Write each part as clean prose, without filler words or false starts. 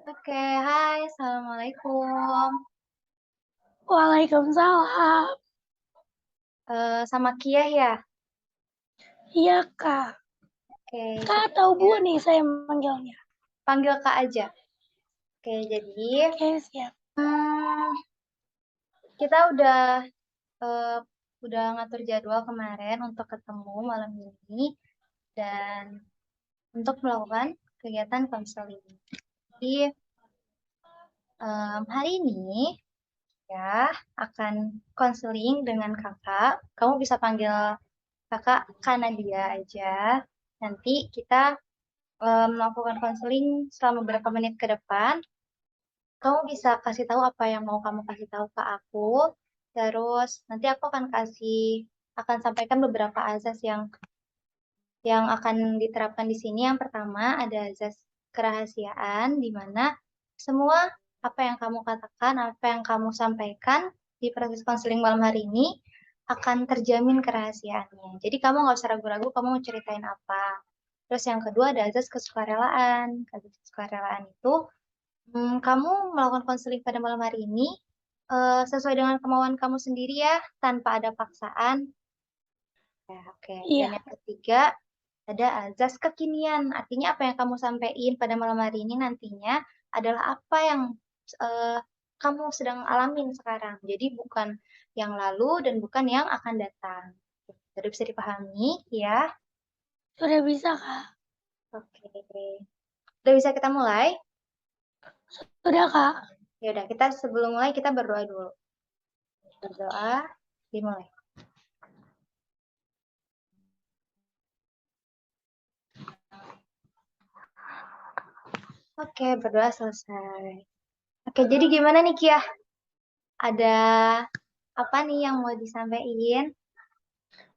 Oke, hai, assalamualaikum. Waalaikumsalam. Sama Kia ya? Iya, Kak. Oke, Kak atau Bu sebelumnya nih saya manggilnya? panggil Kak aja. Oke, jadi Oke, siap. hmm, kita eh, udah ngatur jadwal kemarin untuk ketemu malam ini dan untuk melakukan kegiatan konseling. Jadi hari ini ya akan konseling dengan kakak. Kamu bisa panggil kakak Kanadia aja. Nanti kita melakukan konseling selama beberapa menit ke depan. Kamu bisa kasih tahu apa yang mau kamu kasih tahu ke aku. Terus nanti aku akan sampaikan beberapa azas yang akan diterapkan di sini. Yang pertama ada azas kerahasiaan, di mana semua apa yang kamu katakan, apa yang kamu sampaikan di proses konseling malam hari ini akan terjamin kerahasiaannya. Jadi kamu nggak usah ragu-ragu, kamu mau ceritain apa. Terus yang kedua ada azas kesukarelaan. Azas kesukarelaan itu kamu melakukan konseling pada malam hari ini sesuai dengan kemauan kamu sendiri ya, tanpa ada paksaan. Ya, oke. Dan Iya, yang ketiga ada azas kekinian. Artinya apa yang kamu sampaikan pada malam hari ini nantinya adalah apa yang eh, kamu sedang alamin sekarang. Jadi bukan yang lalu dan bukan yang akan datang. Jadi bisa dipahami ya. sudah bisa, Kak. Oke. Udah bisa kita mulai? Sudah, Kak. Ya udah, kita sebelum mulai kita berdoa dulu. Berdoa, dimulai. Oke, berdoa selesai. Oke, jadi gimana nih Kia? Ada apa nih yang mau disampaikan?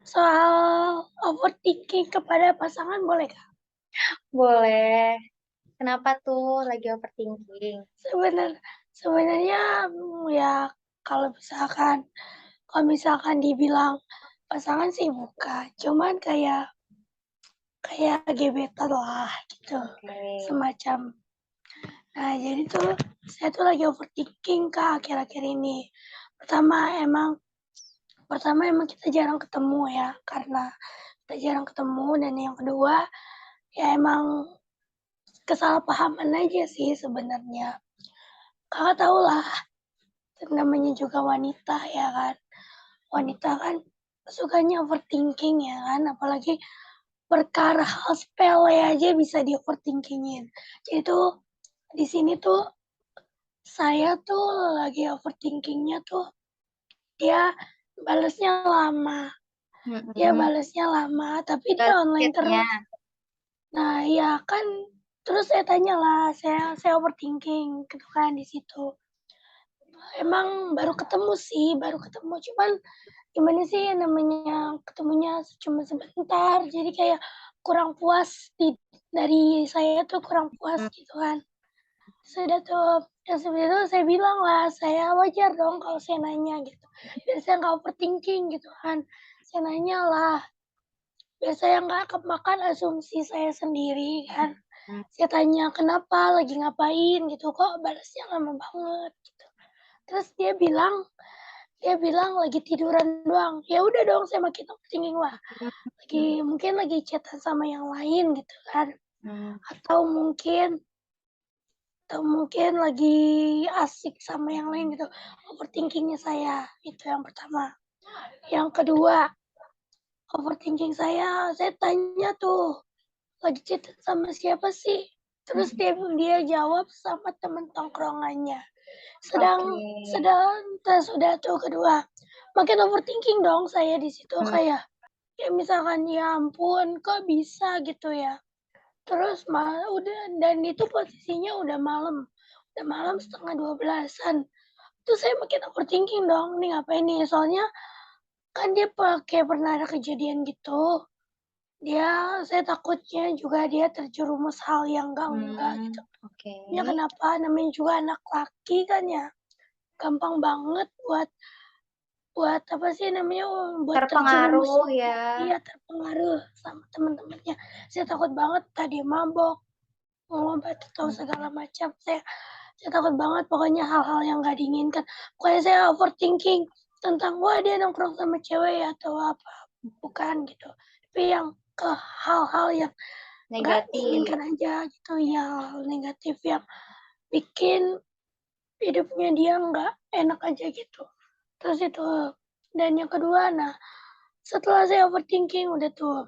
Soal overthinking kepada pasangan boleh, Kak? Boleh. Kenapa tuh lagi overthinking? Sebenar sebenarnya ya kalau misalkan dibilang pasangan sih bukan, cuman kayak kayak gebetan lah gitu, Oke. semacam. Nah, jadi tuh saya tuh lagi overthinking, Kak, akhir-akhir ini. Pertama emang Pertama emang kita jarang ketemu ya, karena kita jarang ketemu, dan yang kedua, ya emang kesalahpahaman aja sih sebenarnya. Kakak tahu lah, namanya juga wanita ya kan. Wanita kan sukanya overthinking ya kan, apalagi perkara hal sepele aja bisa di overthinkingin. Jadi tuh di sini tuh saya tuh lagi overthinkingnya tuh dia balesnya lama. Dia Mm-mm. balesnya lama, tapi dia Balas online chatnya. terus. Nah, ya kan, terus saya tanya lah, saya overthinking gitu kan di situ. Emang baru ketemu, cuman gimana sih namanya ketemunya cuma sebentar, jadi kayak kurang puas dari saya tuh kurang puas Hmm. gitu kan. Sudah tuh, dan seperti itu saya bilang lah, saya wajar dong kalau saya nanya gitu. Biar saya nggak overthinking gitu kan. Saya nanya lah, biar saya nggak kemakan asumsi saya sendiri kan. Saya tanya, "Kenapa? Lagi ngapain?" Gitu, "Kok balasnya lama banget?" Gitu. Terus dia bilang, "Lagi tiduran doang." Ya udah dong, saya makin overthinking, wah, mungkin lagi chat sama yang lain gitu kan, Hmm. atau mungkin lagi asik sama yang lain gitu. Overthinking-nya saya, itu yang pertama. Yang kedua, overthinking saya tanya tuh, "Lagi chat sama siapa sih?" Terus dia jawab sama temen tongkrongannya. Sedang Oke. sedang sudah tuh kedua, makin overthinking dong saya di situ, Hmm. kayak misalkan, "Ya ampun kok bisa gitu ya?" Terus udah, dan itu posisinya udah malam 11:30-an. Terus saya makin overthinking dong, "Nih ngapain nih?" Soalnya kan dia kayak pernah ada kejadian gitu. Saya takutnya juga dia terjerumus hal yang enggak Hmm. gitu. Oke. Ya kenapa, namanya juga anak laki kan ya, gampang banget buat buat apa sih namanya, buat terjerumus. Terpengaruh ya. Iya, terpengaruh sama teman-temannya. Saya takut banget tadi mabok, ngobat atau segala macam. Saya takut banget pokoknya hal-hal yang nggak diinginkan. Pokoknya saya overthinking tentang wah dia nongkrong sama cewek ya atau apa, bukan gitu. Tapi yang ke hal-hal yang nggak Negatif. diinginkan aja gitu, ya negatif yang bikin hidupnya dia nggak enak aja gitu. Terus itu, dan yang kedua, nah setelah saya overthinking udah tuh,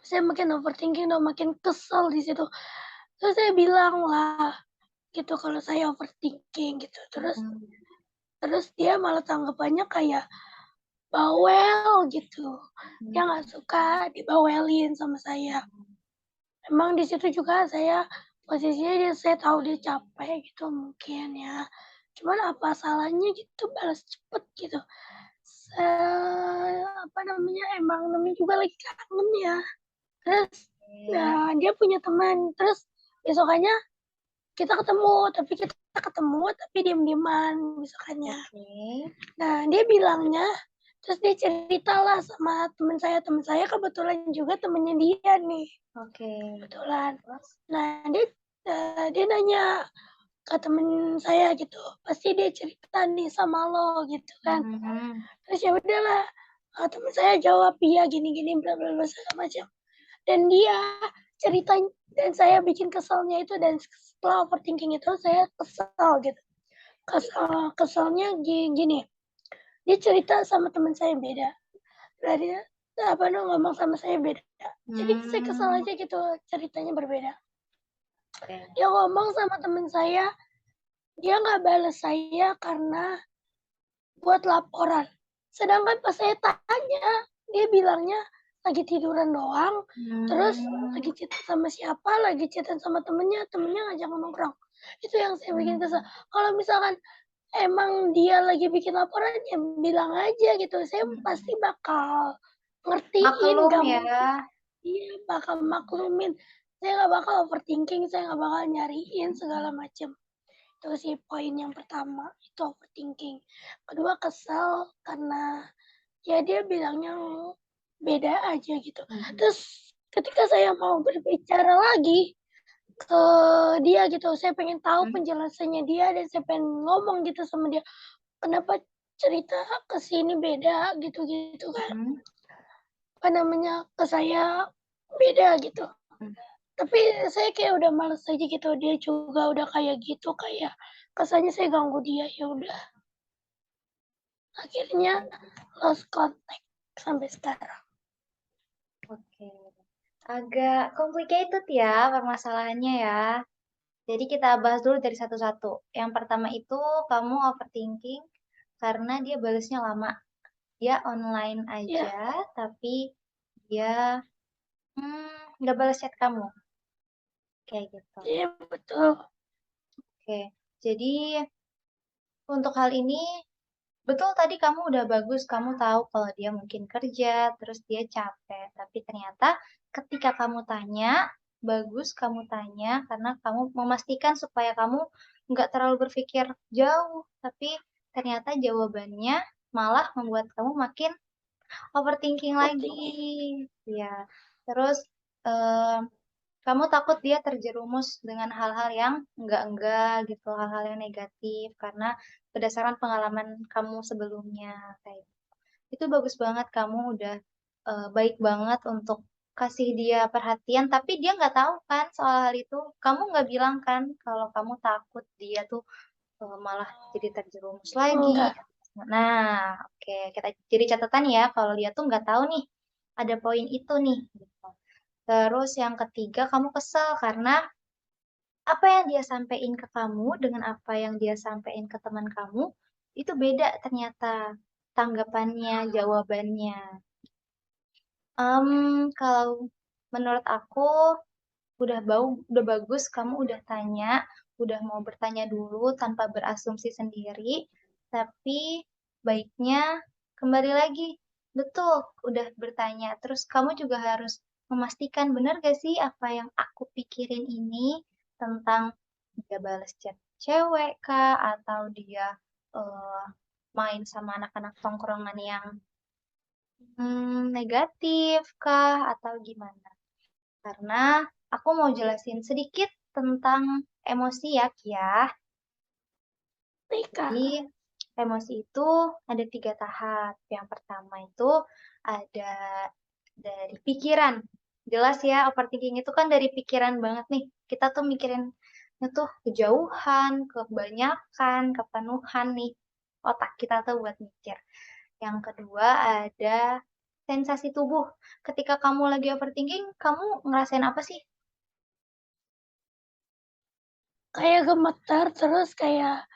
saya makin overthinking dan makin kesel di situ. Terus saya bilang lah gitu kalau saya overthinking gitu. Terus dia malah tanggapannya kayak bawel gitu. Dia nggak suka dibawelin sama saya. Emang di situ juga saya posisinya saya tahu dia capek gitu mungkin ya. Cuman apa salahnya gitu balas cepet gitu. Apa namanya, emang namanya juga lagi kangen ya. Terus nah, dia punya teman. Terus besokannya kita ketemu, tapi diem-dieman misalkannya. Nah, dia bilangnya, terus dia ceritalah sama teman saya kebetulan juga temennya dia nih. Kebetulan. Nah, dia nanya ke temen saya gitu, pasti dia cerita nih sama lo gitu kan. Terus ya udahlah, temen saya jawab iya gini-gini bla bla bla segala macam. Dan dia cerita dan saya bikin keselnya itu, dan setelah overthinking itu saya kesel gitu. Keselnya gini. Dia cerita sama teman saya beda. Dari ngomong sama saya beda. Jadi saya kesel aja gitu, ceritanya berbeda. Dia ngomong sama teman saya, dia nggak balas saya karena buat laporan. Sedangkan pas saya tanya, dia bilangnya lagi tiduran doang, terus lagi chatan sama siapa, lagi chatan sama temennya ngajak nongkrong. Itu yang saya bikin kesel. Kalau misalkan emang dia lagi bikin laporan, ya bilang aja gitu. Saya pasti bakal ngertiin, Maklum gak ya. mungkin. Iya, bakal maklumin. Saya gak bakal overthinking, saya gak bakal nyariin segala macem. Itu sih poin yang pertama, itu overthinking. Kedua, kesel karena ya dia bilangnya beda aja gitu. Terus ketika saya mau berbicara lagi ke dia gitu, saya pengen tahu penjelasannya dia dan saya pengen ngomong gitu sama dia, kenapa cerita ke sini beda gitu-gitu kan. Apa namanya, ke saya beda gitu. Tapi saya kayak udah males aja gitu, dia juga udah kayak gitu, kayak kesannya saya ganggu dia, ya udah. Akhirnya lost contact sampai sekarang. Agak complicated ya permasalahannya ya. Jadi kita bahas dulu dari satu-satu. Yang pertama itu kamu overthinking karena dia balasnya lama. Dia online Ya, aja, tapi dia nggak balas chat kamu. Kayak gitu. iya betul. Oke, jadi untuk hal ini, betul tadi kamu udah bagus, kamu tahu kalau dia mungkin kerja, terus dia capek. Tapi ternyata ketika kamu tanya, bagus kamu tanya karena kamu memastikan supaya kamu nggak terlalu berpikir jauh. Tapi ternyata jawabannya malah membuat kamu makin overthinking lagi. Ya, terus eh, kamu takut dia terjerumus dengan hal-hal yang enggak gitu, hal-hal yang negatif karena berdasarkan pengalaman kamu sebelumnya kayak gitu. Itu bagus banget kamu udah baik banget untuk kasih dia perhatian, tapi dia nggak tahu kan soal hal itu. Kamu nggak bilang kan kalau kamu takut dia tuh malah jadi terjerumus lagi. Enggak. Nah, oke, kita jadi catatan ya kalau dia tuh nggak tahu nih ada poin itu nih. Gitu. Terus yang ketiga, kamu kesel karena apa yang dia sampaikan ke kamu dengan apa yang dia sampaikan ke teman kamu itu beda ternyata tanggapannya, jawabannya. Kalau menurut aku udah bagus kamu udah tanya, udah mau bertanya dulu tanpa berasumsi sendiri, tapi baiknya kembali lagi. Betul, udah bertanya. Terus kamu juga harus memastikan benar gak sih apa yang aku pikirin ini tentang dia balas chat cewek kah atau dia eh, main sama anak-anak tongkrongan yang negatif kah atau gimana? Karena aku mau jelasin sedikit tentang emosi ya, Kia. Tika. Jadi, emosi itu ada 3 tahap. Yang pertama itu ada dari pikiran. Jelas ya, overthinking itu kan dari pikiran banget nih. Kita tuh mikirin itu kejauhan, kebanyakan, kepenuhan nih. Otak kita tuh buat mikir. Yang kedua ada sensasi tubuh. Ketika kamu lagi overthinking, kamu ngerasain apa sih? Kayak gemetar terus kayak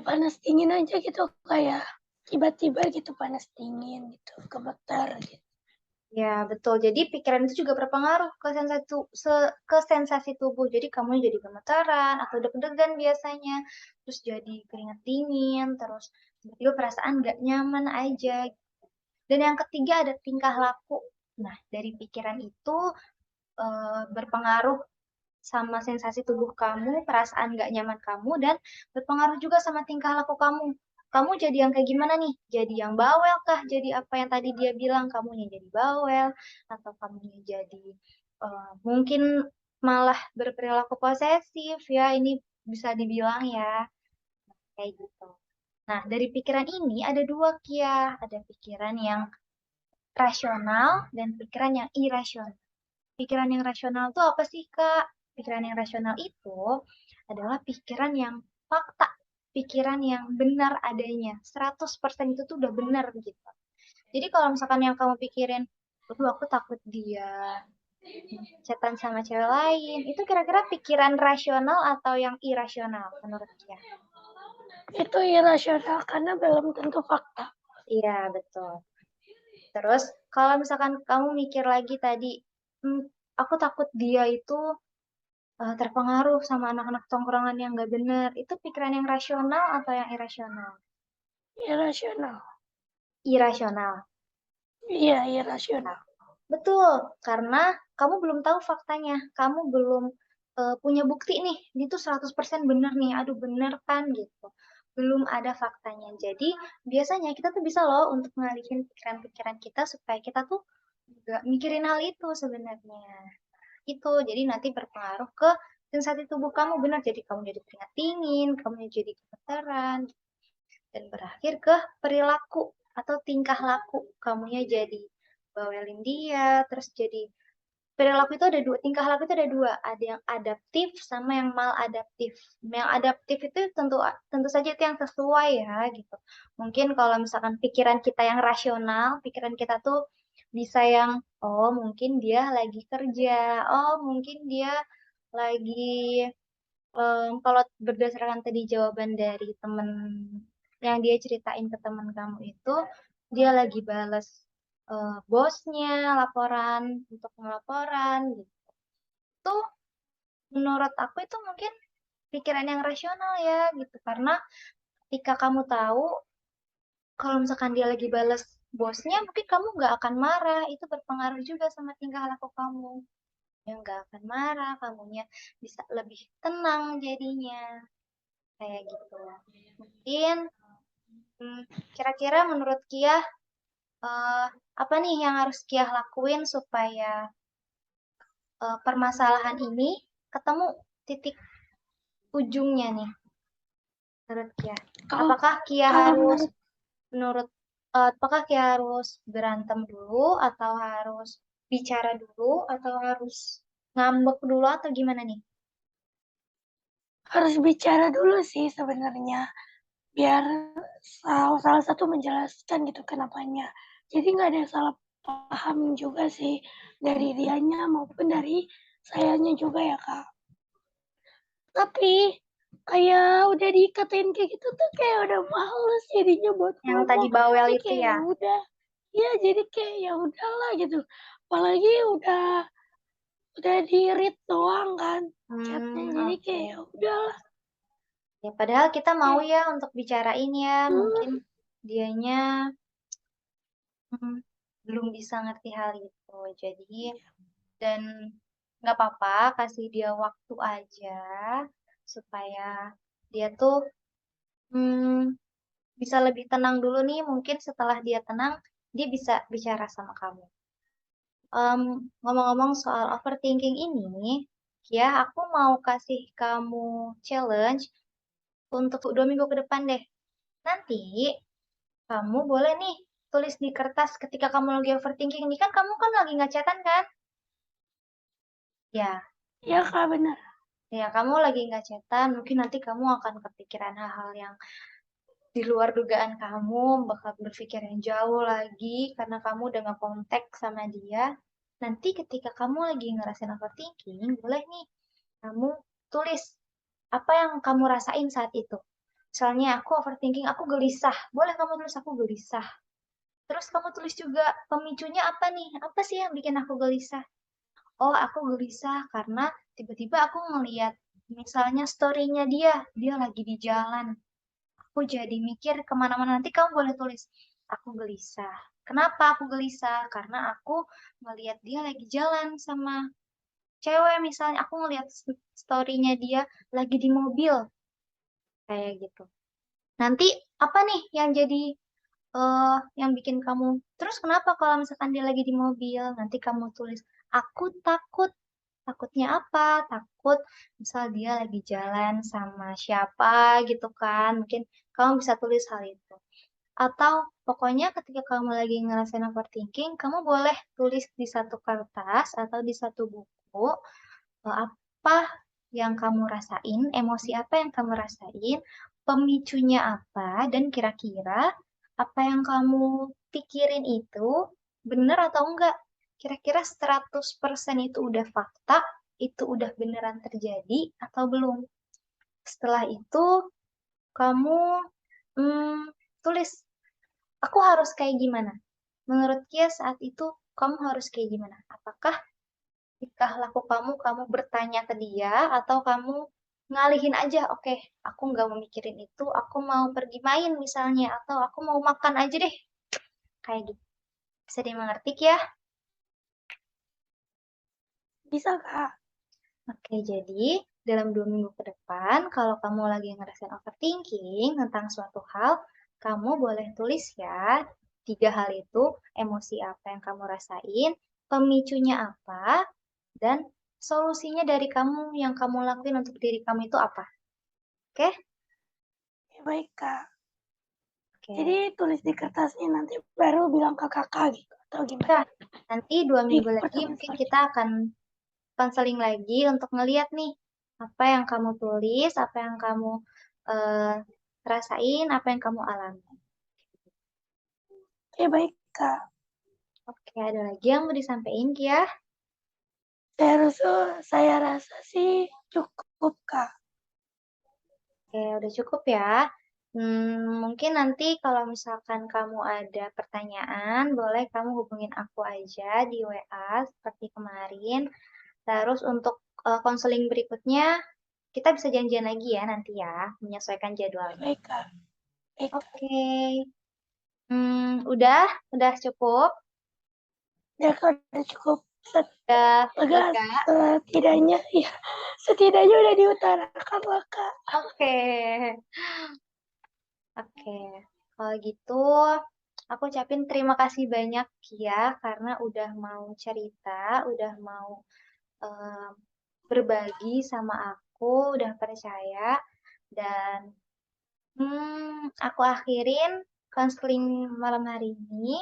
panas dingin aja gitu, kayak tiba-tiba gitu panas dingin gitu, gemetar gitu. Ya, betul. Jadi pikiran itu juga berpengaruh ke sensasi tubuh. Jadi kamu jadi gemetaran atau deg-degan biasanya, terus jadi keringat dingin, terus tiba-tiba perasaan nggak nyaman aja. Dan yang ketiga ada tingkah laku. Nah, dari pikiran itu berpengaruh sama sensasi tubuh kamu, perasaan nggak nyaman kamu, dan berpengaruh juga sama tingkah laku kamu. Kamu jadi yang kayak gimana nih? Jadi yang bawel kah? Jadi apa yang tadi dia bilang, kamunya jadi bawel, atau kamunya jadi mungkin malah berperilaku posesif ya, ini bisa dibilang ya, kayak gitu. Nah, dari pikiran ini ada dua Kia, ada pikiran yang rasional dan pikiran yang irasional. Pikiran yang rasional itu apa sih, Kak? Pikiran yang rasional itu adalah pikiran yang fakta, pikiran yang benar adanya. 100% itu tuh udah benar gitu. Jadi kalau misalkan yang kamu pikirin, aduh aku takut dia chatan sama cewek lain, itu kira-kira pikiran rasional atau yang irasional menurut dia? Itu irasional karena belum tentu fakta. Iya, betul. Terus kalau misalkan kamu mikir lagi tadi, "Hmm, aku takut dia itu terpengaruh sama anak-anak tongkrongan yang nggak bener." Itu pikiran yang rasional atau yang irasional? Irasional. Irasional. Iya, irasional. Betul, karena kamu belum tahu faktanya. Kamu belum punya bukti nih, itu 100% bener nih. Aduh, bener kan gitu. Belum ada faktanya. Jadi, biasanya kita tuh bisa loh untuk ngalihin pikiran-pikiran kita supaya kita tuh nggak mikirin hal itu sebenarnya. Itu, jadi nanti berpengaruh ke sensasi tubuh kamu benar. Jadi, kamu jadi keringat dingin, kamu jadi gemetaran, dan berakhir ke perilaku atau tingkah laku. Kamunya jadi bawelin dia, terus jadi perilaku itu ada dua, tingkah laku itu ada dua, ada yang adaptif sama yang maladaptif. Yang adaptif itu tentu tentu saja itu yang sesuai ya gitu. Mungkin kalau misalkan pikiran kita yang rasional, pikiran kita tuh bisa yang oh mungkin dia lagi kerja, oh mungkin dia lagi kalau berdasarkan tadi jawaban dari temen yang dia ceritain ke teman kamu itu, dia lagi bales bosnya laporan untuk pelaporan gitu. Menurut aku itu mungkin pikiran yang rasional ya gitu. Karena ketika kamu tahu kalau misalkan dia lagi bales bosnya, mungkin kamu nggak akan marah. Itu berpengaruh juga sama tingkah laku kamu. Yang nggak akan marah, kamunya bisa lebih tenang jadinya. Kayak gitu. Mungkin hmm, kira-kira menurut Kia eh, apa nih yang harus Kia lakuin supaya permasalahan ini ketemu titik ujungnya nih menurut Kia? Kalau Apakah Kia kalau harus menurut menurut apakah Kia harus berantem dulu atau harus bicara dulu atau harus ngambek dulu atau gimana nih? harus bicara dulu sih sebenarnya, biar salah satu menjelaskan gitu kenapanya. Jadi nggak ada salah paham juga sih dari dianya maupun dari sayanya juga ya Kak. Tapi kayak udah dikatain kayak gitu tuh kayak udah males jadinya buat Yang tadi ngomong. bawel Jadi itu kayak ya? ya udah, ya jadi kayak ya udahlah gitu. Apalagi udah di read doang kan chatnya, jadi Oke. kayak ya udahlah. Ya, padahal kita mau ya untuk bicarain ya, mungkin Hmm, dianya hmm, belum bisa ngerti hal itu. Jadi, dan nggak apa-apa, kasih dia waktu aja supaya dia tuh hmm, bisa lebih tenang dulu nih. Mungkin setelah dia tenang, dia bisa bicara sama kamu. Ngomong-ngomong soal overthinking ini, Ya, aku mau kasih kamu challenge untuk 2 minggu ke depan deh. Nanti kamu boleh nih tulis di kertas ketika kamu lagi overthinking. Ini kan kamu kan lagi ngecatan kan? Ya, Iya Kak, benar. ya kamu lagi ngecatan. Mungkin nanti kamu akan kepikiran hal-hal yang di luar dugaan kamu, bakal berpikir yang jauh lagi karena kamu udah ngekontak sama dia. Nanti ketika kamu lagi ngerasain overthinking, boleh nih kamu tulis apa yang kamu rasain saat itu. Misalnya aku overthinking, aku gelisah. Boleh kamu tulis aku gelisah. Terus kamu tulis juga pemicunya apa nih? Apa sih yang bikin aku gelisah? Oh, aku gelisah karena tiba-tiba aku ngeliat misalnya story-nya dia lagi di jalan. Aku jadi mikir kemana-mana. Nanti kamu boleh tulis, aku gelisah. Kenapa aku gelisah? Karena aku ngeliat dia lagi jalan sama cewek misalnya. Aku ngeliat story-nya dia lagi di mobil. Kayak gitu. Nanti apa nih yang jadi yang bikin kamu terus kenapa kalau misalkan dia lagi di mobil nanti kamu tulis aku takut. Takutnya apa? Takut misal dia lagi jalan sama siapa gitu kan. Mungkin kamu bisa tulis hal itu. Atau pokoknya ketika kamu lagi ngerasain overthinking, kamu boleh tulis di satu kertas atau di satu buku apa yang kamu rasain, emosi apa yang kamu rasain, pemicunya apa, dan kira-kira apa yang kamu pikirin itu benar atau enggak. Kira-kira 100% itu udah fakta, itu udah beneran terjadi atau belum. Setelah itu, kamu tulis, aku harus kayak gimana? Menurut Kia saat itu, kamu harus kayak gimana? Apakah tingkah laku kamu, kamu bertanya ke dia, atau kamu ngalihin aja, oke, aku nggak mau mikirin itu, aku mau pergi main misalnya, atau aku mau makan aja deh, kayak gitu. Bisa dimengerti ya? Bisa Kak. Oke, jadi dalam 2 minggu ke depan, kalau kamu lagi ngerasain overthinking tentang suatu hal, kamu boleh tulis ya, 3 hal itu, emosi apa yang kamu rasain, pemicunya apa, dan solusinya dari kamu yang kamu lakuin untuk diri kamu itu apa. Oke? Ya, baik Kak. Jadi Oke. tulis di kertasnya nanti baru bilang ke Kakak gitu atau gimana? Nah, nanti 2 minggu Di lagi pertemuan mungkin selanjutnya. kita akan konseling lagi untuk ngeliat nih apa yang kamu tulis, apa yang kamu eh, rasain, apa yang kamu alami. Oke, baik Kak. Oke, ada lagi yang mau disampaikan, Kia? Saya rasa sih cukup Kak. Oke, udah cukup ya. Mungkin nanti kalau misalkan kamu ada pertanyaan, boleh kamu hubungin aku aja di WA seperti kemarin. Terus untuk konseling berikutnya, kita bisa janjian lagi ya nanti ya, menyesuaikan Ya, jadwalnya. baik Kak. Baik Kak. Oke, udah cukup, Ya Kak, udah cukup. udah Lega lega. setidaknya ya setidaknya udah diutarakan lah Kak. Oke, oke. Kalau gitu, aku ucapin terima kasih banyak Kia karena udah mau cerita, udah mau eh, berbagi sama aku, udah percaya dan aku akhirin konseling malam hari ini.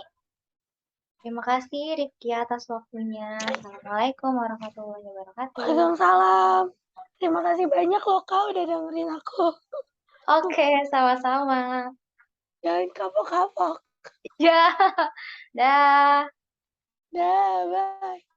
Terima kasih Rifki atas waktunya. Assalamualaikum warahmatullahi wabarakatuh. Waalaikumsalam. Terima kasih banyak loh Kak udah dengerin aku. Oke, sama-sama. Jangan kapok-kapok. Ya, dah. Dah, bye.